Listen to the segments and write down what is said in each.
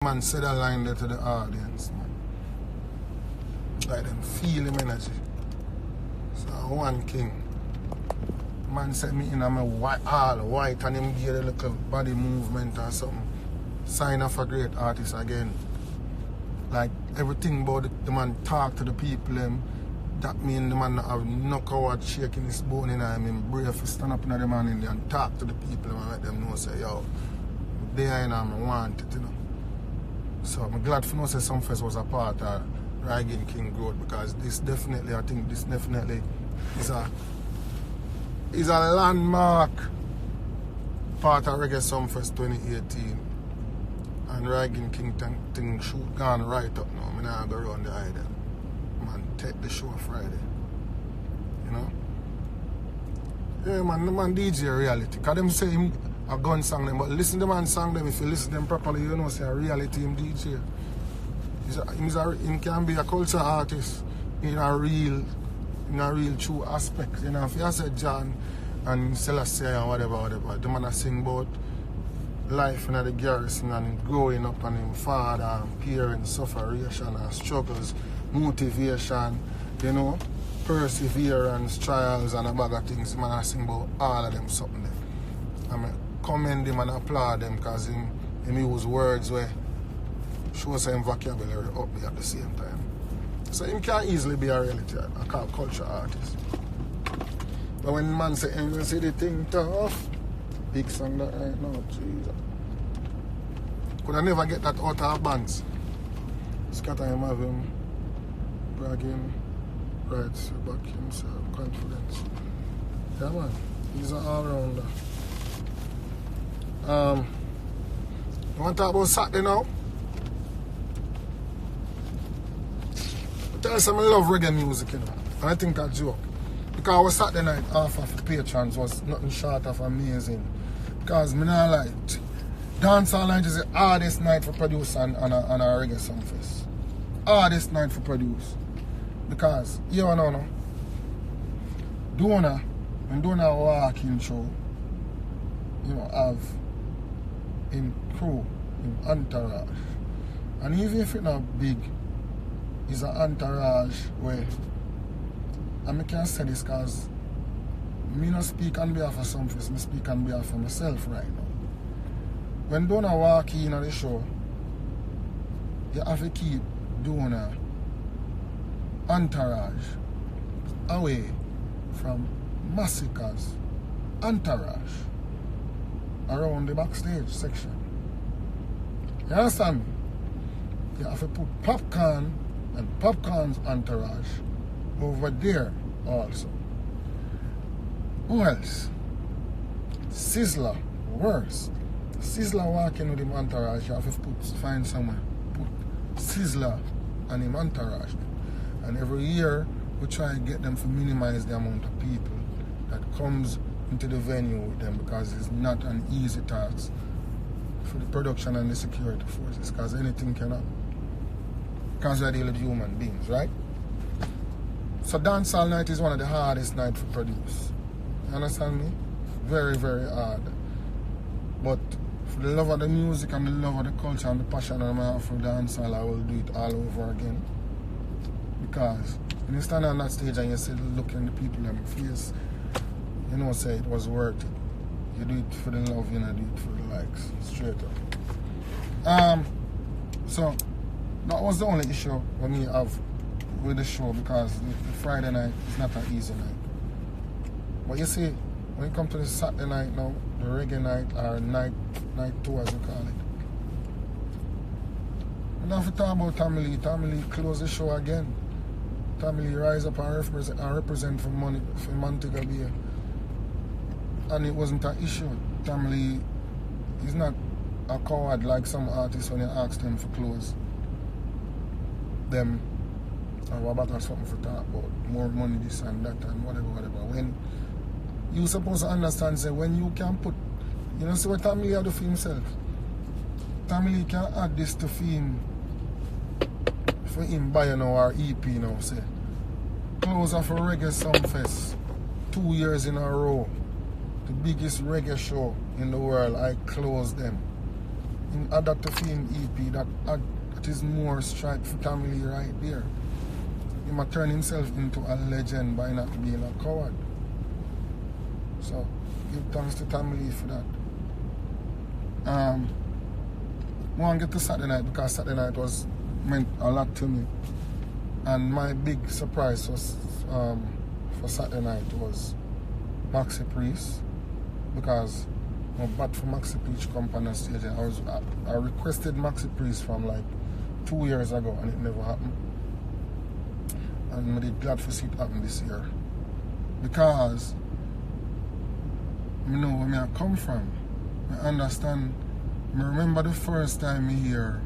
Man said a line there to the audience, man. Like them feel him energy. So one king. Man said me in a white, all white, and him give a little body movement or something. Sign of a great artist again. Like everything about the man talk to the people, that mean the man have no coward shaking his bone in him brave to stand up in the man in there and talk to the people and let them know say, yo, they and I want it, you know. So I'm glad for know say Sumfest was a part of Ragging King Road, because this definitely, I think this definitely is a landmark part of Reggae Sumfest 2018. And Ragging King thing shoot gone right up now. I'm not going to run the idea. Man, take the show Friday. You know? Yeah, man, the man DJ reality. Because them say him a gun song them, but listen to the man song them. If you listen to them properly, you know, say a reality him DJ. He can be a culture artist in a real true aspect. You know, if you say John and Selassie and whatever, the man a sing about life in the garrison and growing up and him father and parents, sufferation and struggles, motivation, you know, perseverance, trials and a bag of things. Man I sing about all of them something there. I commend him and applaud him because him use words where show some vocabulary up there at the same time. So him can easily be a reality, a culture artist. But when man say, you see the thing tough, big song that right now, Jesus. Could I never get that out of bands? Skatta him have him bragging, rights, back himself, confidence. Yeah man, he's an all-rounder. You want to talk about Saturday now? I tell you something, I love reggae music, you know. And I think that's a joke. Because our Saturday night half of the patrons was nothing short of amazing. Because me not like dancehall night is the hardest night for produce on a reggae Sumfest. Hardest night for produce. Because you know, when Donna walking show, you know, have in crew, in entourage. And even if it's not big, it's an entourage where, and I can't say this because me not speak on behalf of Sumfest, I speak on behalf of myself right now. When Donna walk in on the show, you have to keep Donna entourage away from massacres, entourage around the backstage section. You understand me? You have to put popcorn and popcorn's entourage over there also. Who else? Sizzler, worse. Sizzler walking with him entourage, you have to find somewhere, put Sizzler and him entourage. And every year we try and get them to minimize the amount of people that comes into the venue with them, because it's not an easy task for the production and the security forces, because anything can happen. Because we deal with human beings, right? So dancehall night is one of the hardest nights to produce. You understand me? Very, very hard. But for the love of the music and the love of the culture and the passion I have for dancehall, I will do it all over again. Because when you stand on that stage and you see the look in the people in the face, you know, say it was worth it. You do it for the love, you know, do it for the likes, straight up. So that was the only issue for me have with the show, because the Friday night is not an easy night. But you see, when you come to the Saturday night now, the reggae night, or night 2 as we call it, we don't have to talk about Tommy Lee. Tommy Lee close the show again. Tommy Lee rise up and represent for money for Montego Bay. And it wasn't an issue. Tommy Lee is not a coward like some artists when you ask them for clothes. Them or about something for talk about more money, this and that and whatever. When you supposed to understand, say, when you can put, you know, see what Tommy Lee do for himself. Tommy Lee can add this to him for him buy now our EP now, say. Close off a reggae Sumfest 2 years in a row. The biggest reggae show in the world, I closed them. In order to film EP, that is more stripe for family right there. He might turn himself into a legend by not being a coward. So, give thanks to family for that. I want to get to Saturday night because Saturday night was meant a lot to me. And my big surprise was for Saturday night was Maxi Priest, because I'm bad for Maxi Priest company on stage. I requested Maxi Priest from like 2 years ago and it never happened. And I'm really glad for see it happen this year. Because I know where I come from. I understand. I remember the first time I hear,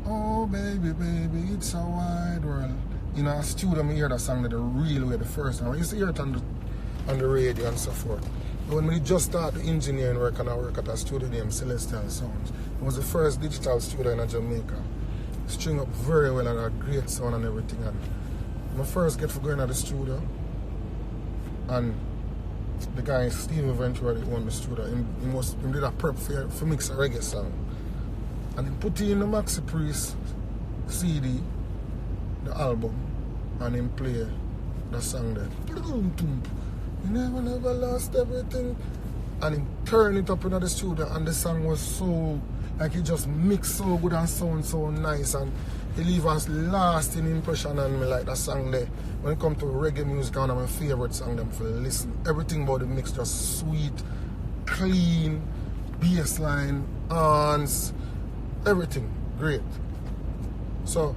"Oh baby, baby, it's a wide world." In a studio, I hear that song the real way the first time. I used to hear it on the radio and so forth. But when we just started engineering work and I work at a studio named Celestial Sounds, it was the first digital studio in Jamaica. String up very well and a great sound and everything. And my first get for going to the studio, and the guy Steve Ventura that owned the studio, he did a prep for mix a reggae song. And he put it in the Maxi Priest CD, the album, and he play the song there. You never lost everything. And he turned it up in the studio and the song was so, like he just mixed so good and sound so nice, and he leave a lasting impression on me like that song there. When it comes to reggae music, one of my favorite songs them for listen. Everything about the mix just sweet, clean, bass line, horns, everything great. So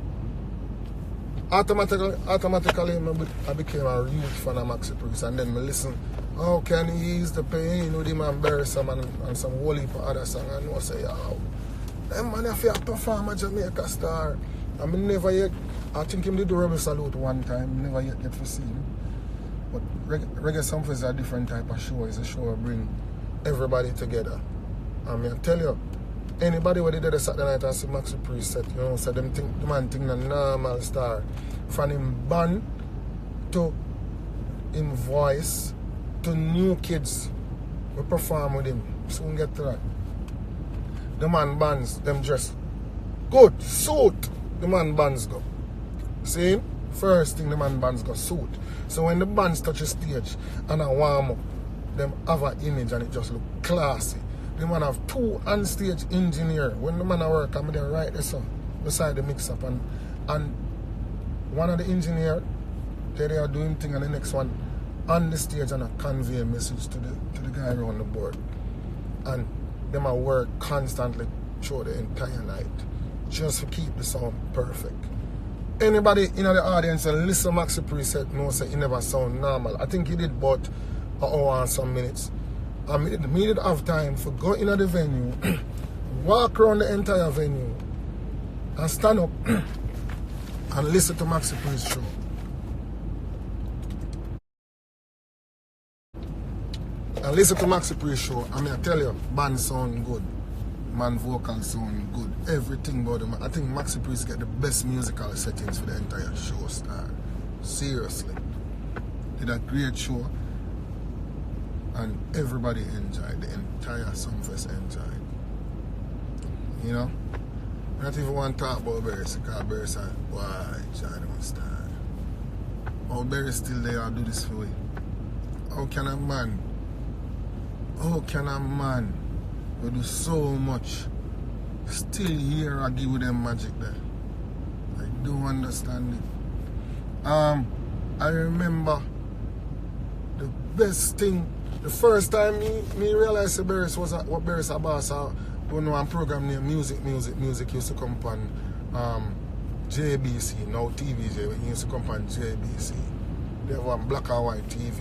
automatically I became a huge fan of Maxi Priest, and then I listen, "How Can He Ease the Pain," with him and Barry Sam and some whole heap of other songs. And I say, "Yo, them man if you perform a Jamaica star." I mean, never yet, I think him did the Rebel Salute one time, never yet get to see him. But Reggae Something is a different type of show. It's a show that bring everybody together. I mean, I tell you, anybody who did the Saturday night and see Maxi Priest set, you know, so them think the man think a normal star. From him band to him voice to new kids we perform with him. Soon get to that. The man bands, them dress good, suit. The man bands go. See? First thing the man bands go, suit. So when the bands touch the stage and I warm up, them have an image and it just look classy. The man have 2 on-stage engineer. When the man work, I'm there right there, so beside the mix-up, and one of the engineer, they are doing thing, and the next one on the stage and I convey a message to the guy around the board. And them are work constantly through the entire night just to keep the sound perfect. Anybody in the audience and listen to Maxi Priest said no, say he never sound normal. I think he did about an hour and some minutes. And we did have time for go into the venue, walk around the entire venue, and stand up and listen to Maxi Priest show. And listen to Maxi Priest show. I mean, I tell you, band sound good, man vocal sound good, everything about them. I think Maxi Priest get the best musical settings for the entire show star. Seriously. Did a great show. And everybody enjoyed, the entire Sumfest enjoyed. You know? I don't even want to talk about Barris, because Barris said, "Why, John, don't start." Oh, Barris still there, I'll do this for you. How can a man who do so much still here and give them magic there? I don't understand it. I remember the best thing. The first time me realized that Barris was what Barris about, when one program named Music used to come on JBC, now TVJ, when used to come on JBC. They have one black and white TV.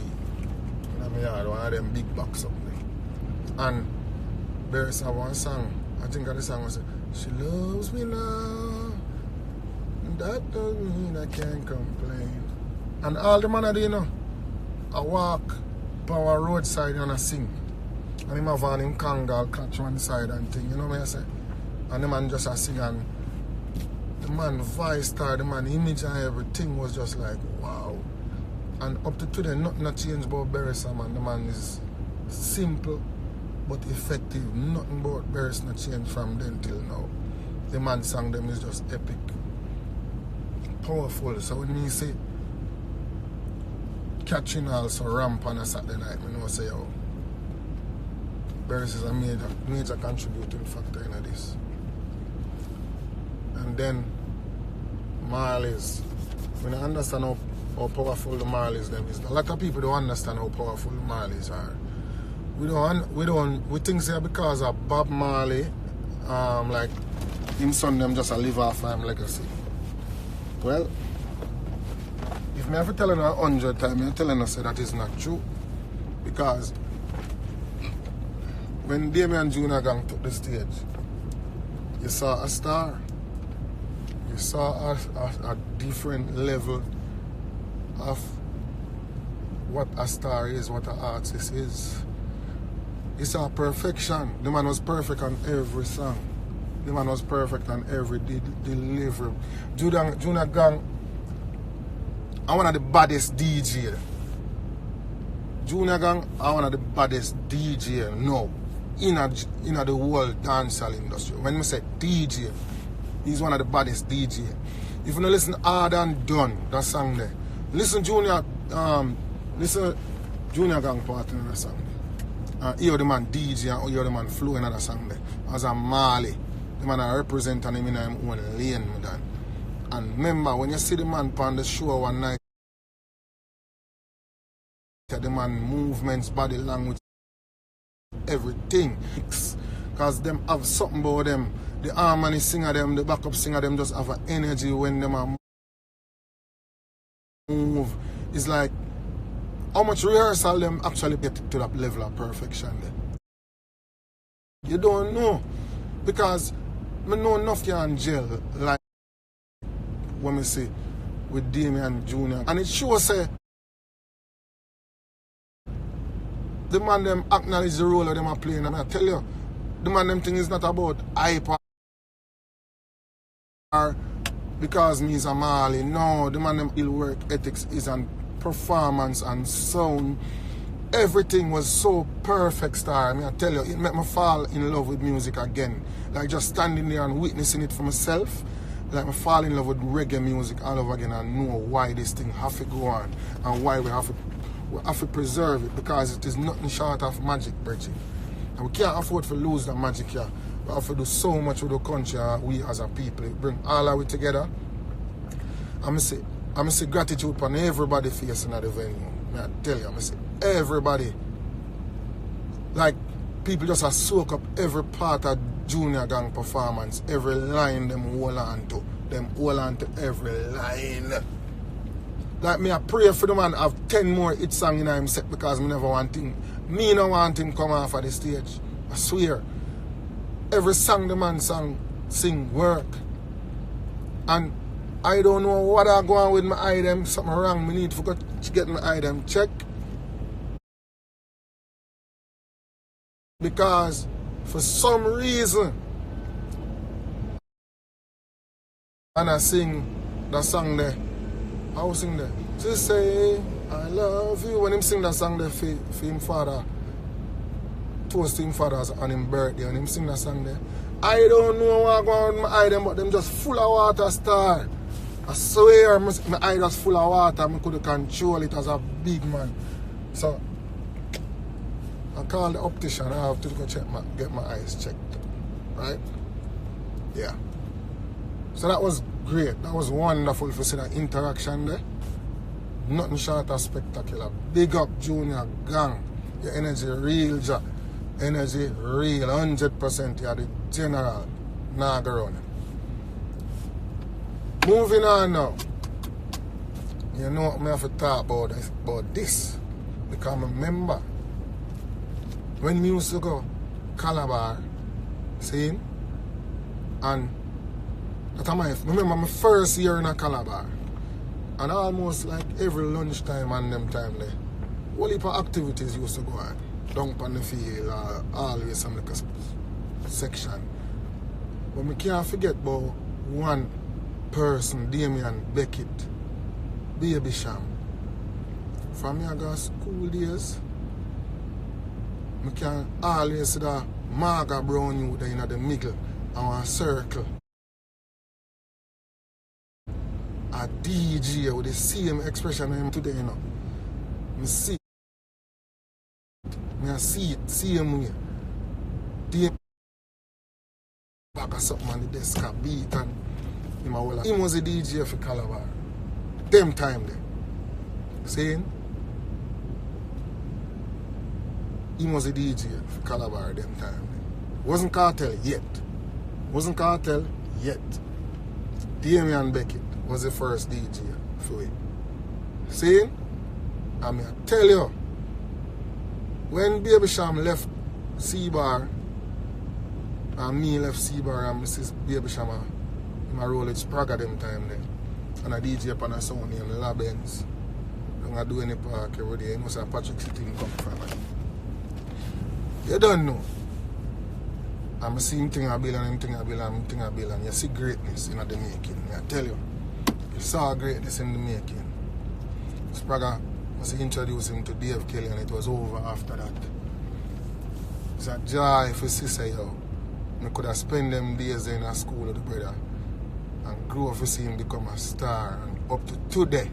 And I had one of them big box up there. And Barris had one song, I think the song was, "She loves me now, that doesn't mean I can't complain." And all the man do, you know, I walk our roadside and I sing. And him have on him kangal catch one side and thing, you know what I say? And the man just a sing, and the man voice star, the man image and everything was just like wow. And up to today nothing changed about Barris, man. The man is simple but effective. Nothing about Bears not change from then till now. The man song them is just epic. Powerful. So when me say catching also ramp on a Saturday night, I know say yo, Bears is a major contributing factor in this. And then Marley's. When I understand how powerful the Marleys them is. A lot of people don't understand how powerful the Marleys are. We think say because of Bob Marley, like him son them just a live off of him legacy. Well, if me have to tell you 100 times, I'm telling you say that is not true. Because when Damian Jr. Gang took the stage, you saw a star. You saw a different level of what a star is, what an artist is. You saw perfection. The man was perfect on every song. The man was perfect on every delivery. Junior Gang, I'm one of the baddest DJ. Junior Gang, I'm one of the baddest DJ now in the whole dancehall industry. When we say DJ, he's one of the baddest DJ. If you don't listen Hard and Done, that song there. Listen Junior Gang part in that song there. Hear the man DJ and hear the man flow in that song there. As a Marley, the man I represent him in his own lane. And remember, when you see the man on the show one night, the man movements, body language, everything. Because them have something about them. The harmony singer them, the backup singer them just have an energy when them are move. It's like how much rehearsal them actually get to that level of perfection then. You don't know. Because I know enough can gel like when we see with Damian Jr. And it shows say the man them acknowledge the role of them are playing. And I tell you, the man them thing is not about hype or because me is a Marley. No, the man them ill work ethics is on performance and sound. Everything was so perfect, star. I mean, I tell you, it made me fall in love with music again. Like just standing there and witnessing it for myself. Like I fall in love with reggae music all over again and know why this thing have to go on and why we have to preserve it, because it is nothing short of magic, Bridget. And we can't afford to lose that magic here. We have to do so much with the country, we as a people. It bring all of it together. I'm say gratitude upon everybody facing at the venue. I tell you, I say everybody. Like people just have soak up every part of Junior Gang performance, every line them hold on to. Them hold on to every line. Like me, I pray for the man have 10 more hit songs in him set because me never want him. Me no want him come off of the stage. I swear. Every song the man sing work. And I don't know what I go on with my item. Something wrong. Me need to go get my item checked. Because for some reason, and I sing that song there. I was sing there. To say I love you. When him sing that song there for him father, toast him fathers on him birthday, and him sing that song there. I don't know what go on with my eye them, but them just full of water, star. I swear my eye just full of water. I could control it as a big man. So I call the optician. I have to go get my eyes checked. Right? Yeah. So that was great. That was wonderful to see that interaction there. Nothing short of spectacular. Big up Junior Gang. Your energy real, Jack. Energy real. 100%. You're the general. Nah, go around. Moving on now. You know what I have to talk about this. Because I remember when we used to go Calabar, see? And I remember my first year in a Calabar. And almost like every lunchtime and them time there, whole heap of activities used to go on. Down on the field, always some like a section. But we can't forget about one person, Damien Beckett, Baby Sham. From your school days, I can always see the Marga Brown youth in the middle and one circle. A DJ with the same expression I'm today, you know. I see it. I see it, same way. Tape back or something on the desk, a beat and him was a DJ for Calabar. Them time there. Saying? He was a DJ for Calabar them time. Wasn't Cartel yet. Wasn't Cartel yet. Damian Beckett was the first DJ for it. See? I mean, I tell you, when Baby Sham left C-Bar, and me left C-Bar and Mrs. Baby Sham, I roll it Sprague them time then. And I DJ up on a sound in Labens. I do any park every day. You must have Patrick City come from it. You don't know. I'm seeing thing I build and thing I build and thing I build and you see greatness in the making. I tell you. You saw greatness in the making. Sprague was introducing to Dave Kelly and it was over after that. It's a joy for sister yo. I could have spent them days in a school with the brother and grow up to see him become a star and up to today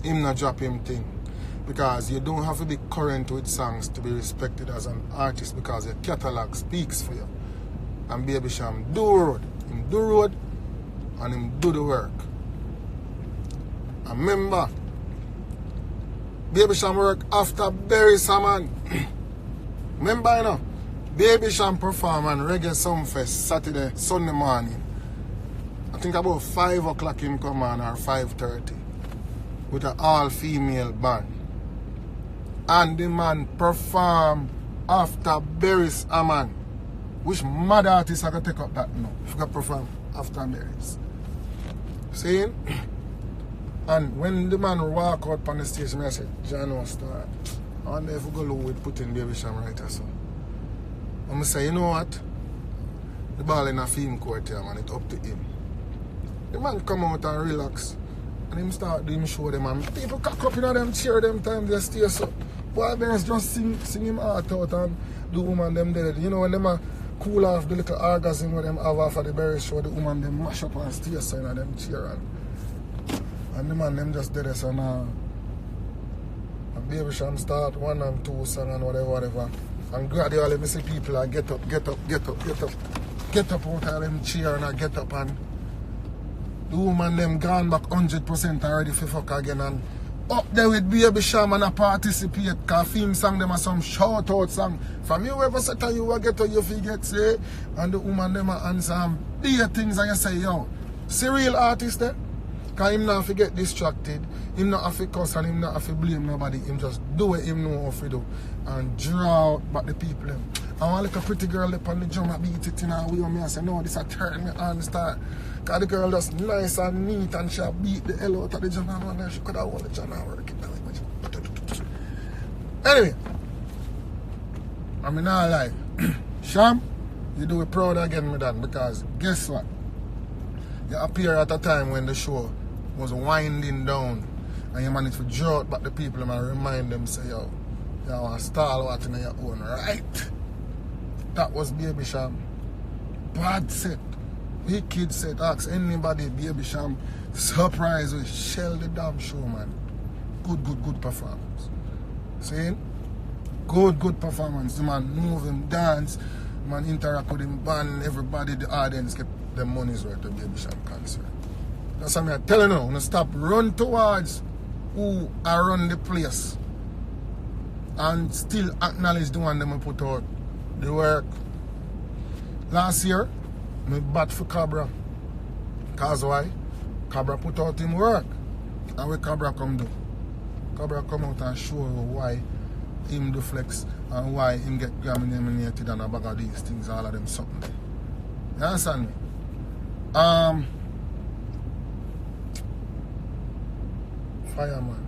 him not drop him thing. Because you don't have to be current with songs to be respected as an artist because your catalog speaks for you. And Baby Sham do road. Him do road and him do the work. And remember, Baby Sham work after Berry Salmon. Remember, you know, Baby Sham perform on Reggae Sumfest Saturday, Sunday morning. I think about 5 o'clock him come on or 5:30 with an all-female band. And the man perform after Berry's Aman. Which mad artist I can take up that now? If you can perform after Berry's. See? And when the man walk out on the stage, I said, John start. I wonder if we go low with putting Baby Sham right or so. I'm say, you know what? The ball in a film court here, man, it's up to him. The man come out and relax. And him start doing show them and people cock up in them chair them time they stay so. Boy Bears just sing him heart out and the woman them dead. You know when them cool off the little orgasm where them have after the Bears show, the woman them mash up and stay so in them chair and the man them just dead so now. And Baby Sham start 1 and 2 song and whatever. And gradually me see people are get up out of them chair and I get up and the woman them gone back 100% already for fuck again and up there with Baby Sham and I participate cause film song them are some shout out song. From you ever set you will get to you forget say and the woman them are answer and be things and you say yo, see real artist there? Cause him not forget distracted, him not have to cuss and him not have to blame nobody, him just do what him know how to do and draw out back the people them. I want like a pretty girl up on the drum and beat it in her way and I say no this a turn me on start. Cause the girl just nice and neat and she beat the hell out of the drum and she could have won the drum and work it. Anyway, I mean not lie. Sham, you do it proud again me done because guess what? You appear at a time when the show was winding down and you managed to draw out back the people and remind them say yo, you want to stall what in your own right. That was Baby Sham. Bad set. Wicked set. Ask anybody Baby Sham. Surprise with shell the damn show, man. Good performance. See? Good performance. The man move him, dance, the man interact with him, band, everybody, the audience get their money's worth to Baby Sham concert. That's what I'm telling you. I'm gonna stop run towards who are run the place and still acknowledge the one them put out the work. Last year, I bat for Cabra. Cause why? Cabra put out him work. And what Cabra come do? Cabra come out and show why him do flex and why him get Grammy nominated and a bag of these things, all of them something. You understand me? Fireman.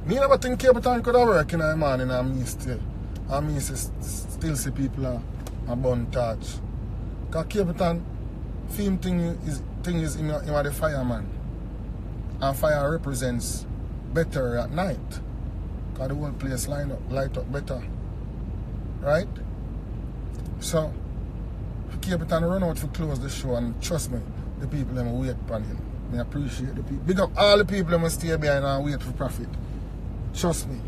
Me never think Cape Town could have work in the morning and me still. And me still see people are burn touch. Because Cape Town film thing is him are the fireman. And fire represents better at night. Because the whole place light up better. right? So, Cape Town run out to close the show, and trust me, the people them wait upon him. I appreciate the people. Big up all the people that stay behind and wait for profit. Trust me.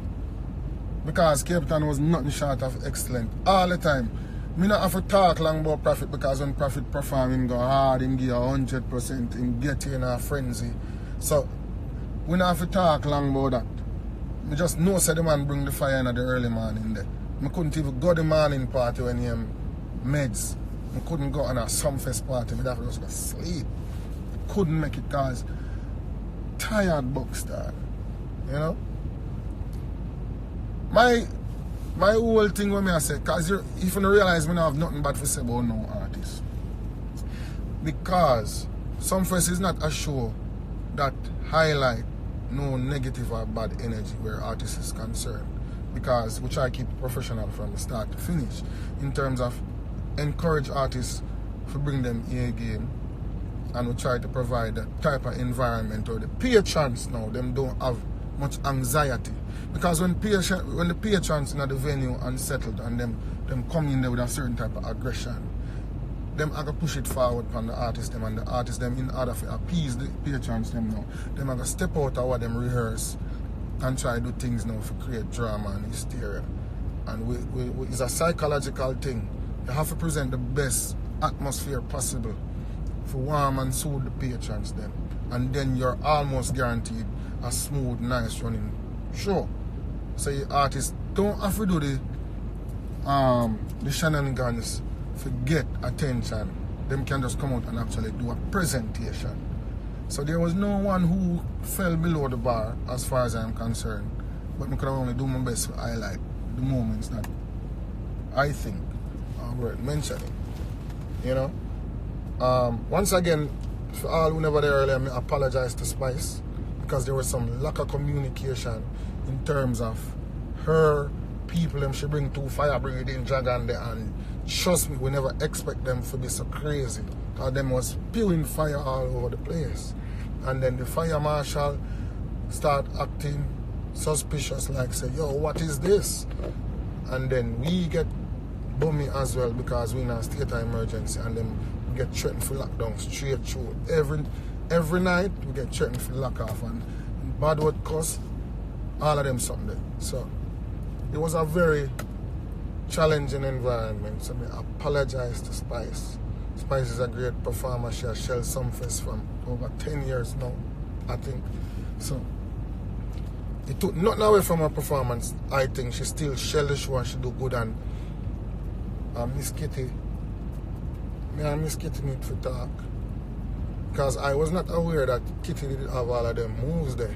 Because Cape Town was nothing short of excellent all the time. Me not have to talk long about profit, because when profit perform, him go hard, him give 100%, him get you in a frenzy. So we not have to talk long about that. Me just know say the man bring the fire in the early morning there. I couldn't even go to the morning party when he meds. I couldn't go on a Sumfest party. I have to just go sleep. Couldn't make it because tired Buckstar. You know? My whole thing when I say, because if you realize me not have nothing bad to say about no artist. Because Sumfest is not a show that highlight no negative or bad energy where artists is concerned. Because we try to keep it professional from the start to finish. In terms of encourage artists to bring them A game, and we try to provide that type of environment where the patrons now them don't have much anxiety. Because when the patrons in the venue unsettled and them come in there with a certain type of aggression, them are gonna push it forward from the artists them, and the artists them in order to appease the patrons them now, them are gonna step out of what them rehearse and try to do things now to create drama and hysteria. And it's a psychological thing. You have to present the best atmosphere possible for warm and soothe the patrons then. And then you're almost guaranteed a smooth, nice running show. So your artists don't have to do the shenanigans to get attention. Them can just come out and actually do a presentation. So there was no one who fell below the bar as far as I'm concerned. But I could only do my best to highlight the moments that I think are worth mentioning. You know? Once again, for all who never there earlier, I apologize to Spice, because there was some lack of communication in terms of her people them she bring to fire breathing dragon there, and trust me, we never expect them to be so crazy, because them was spewing fire all over the place. And then the fire marshal start acting suspicious, like say, yo, what is this? And then we get bummy as well, because we in a state of emergency, and then we get threatened for lockdown straight through. Every night we get threatened for lock off, and bad word cuss, all of them something. So it was a very challenging environment. So I apologize to Spice. Spice is a great performer. She has shelled Sumfest from over 10 years now, I think. So it took nothing away from her performance. I think she still shelled the show and she do good. And Miss Kitty, me and Miss Kitty need to talk, because I was not aware that Kitty did have all of them moves there.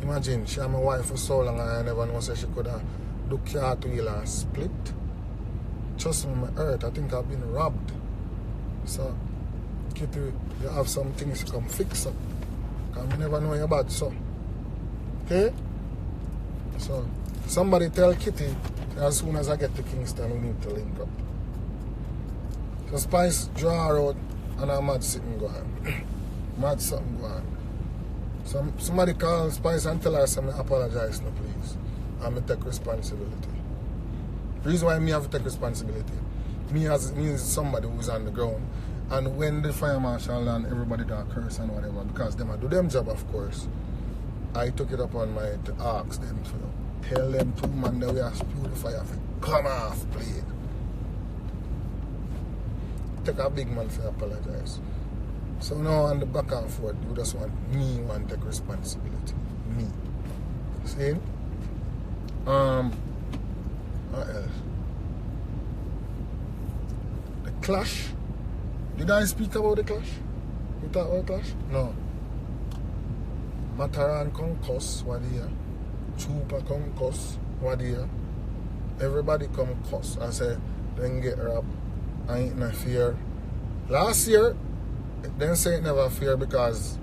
Imagine, she had my wife for so long and I never know she could have do cartwheel and split. Trust me, my hurt. I think I've been robbed. So, Kitty, you have some things to come fix up, because I never know you're bad, so. Okay? So, somebody tell Kitty, as soon as I get to Kingston, we need to link up. So Spice draw her out and a mad sitting go on. Mad something go on. Somebody call Spice and tell her something, apologize no please. And me take responsibility. The reason why me have to take responsibility, me as somebody who's on the ground. And when the fire marshal and everybody got curse and whatever, because them do them job of course, I took it upon my to ask them to tell them two man that we are spew the fire for come off, please. Take a big man to apologize. So now on the back and forth, you just want me to take responsibility. Me. See? What else? The clash. Did I speak about the clash? You talk about the clash? No. Mataran come cuss, what do you? Chupa come cuss, what do you? Everybody come cuss. I say, then get robbed. I ain't no fear. Last year, they say it never fear because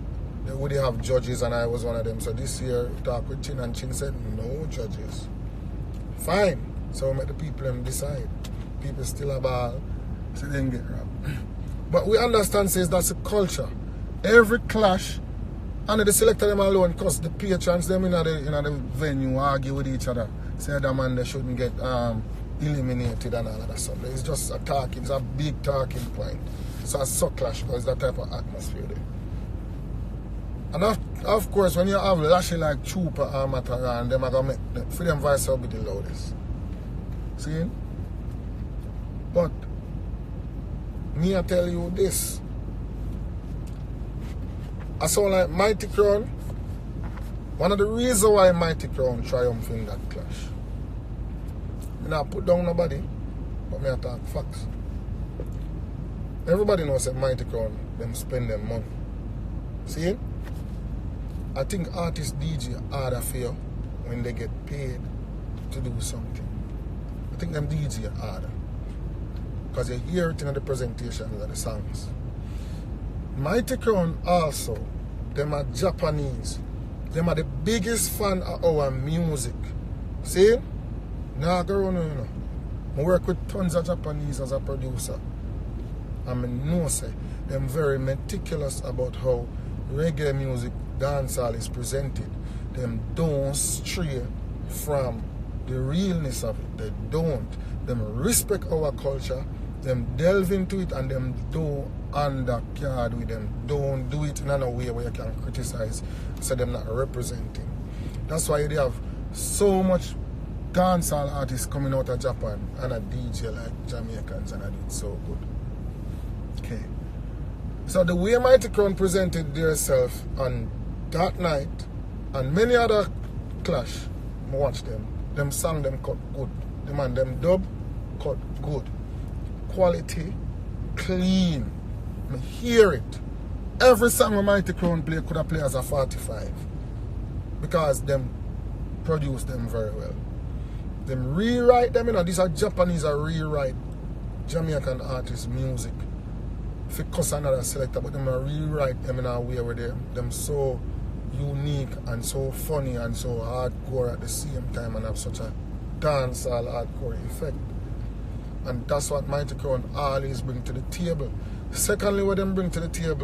they would have judges and I was one of them. So this year, talk with Chin and Chin said, no judges. Fine. So we make the people them decide. People still a ball, so they get robbed. But we understand, says that's a culture. Every clash, and the selector them alone, because the patrons them in the venue argue with each other. Say that man they shouldn't get eliminated and all of that stuff. It's just a talking, it's a big talking point. It's a so clash because that type of atmosphere there. And of course, when you have lashy like Trooper and Mataran, them are going to make for them voice will be the loudest. See? But me I tell you this. I saw like Mighty Crown. One of the reasons why Mighty Crown triumphed in that clash. I not put down nobody, but me I talk facts. Everybody knows that Mighty Crown, them spend them money. See? I think artists DJ harder feel when they get paid to do something. I think them DJ harder. Because you hear it in the presentations of the songs. Mighty Crown also, them are Japanese. Them are the biggest fan of our music. See? Now I go on, you know. I work with tons of Japanese as a producer. And I know say them very meticulous about how reggae music, dancehall is presented. Them don't stray from the realness of it. They don't. Them respect our culture. Them delve into it and them don't undercard with them. Don't do it in a way where you can criticize. So them not representing. That's why they have so much dancehall artists coming out of Japan and a DJ like Jamaicans and I do it so good. Okay. So the way Mighty Crown presented themselves on that night and many other clash, I watch them. Them song them cut good. Them and them dub cut good. Quality, clean. I hear it. Every song a Mighty Crown play could have played as a 45. Because them produce them very well. Them rewrite them, you know, these are Japanese are rewrite Jamaican artists' music. If you cuss another selector, but them rewrite them in a way where them so unique and so funny and so hardcore at the same time and have such a dancehall hardcore effect. And that's what Mighty Crown always bring to the table. Secondly, what them bring to the table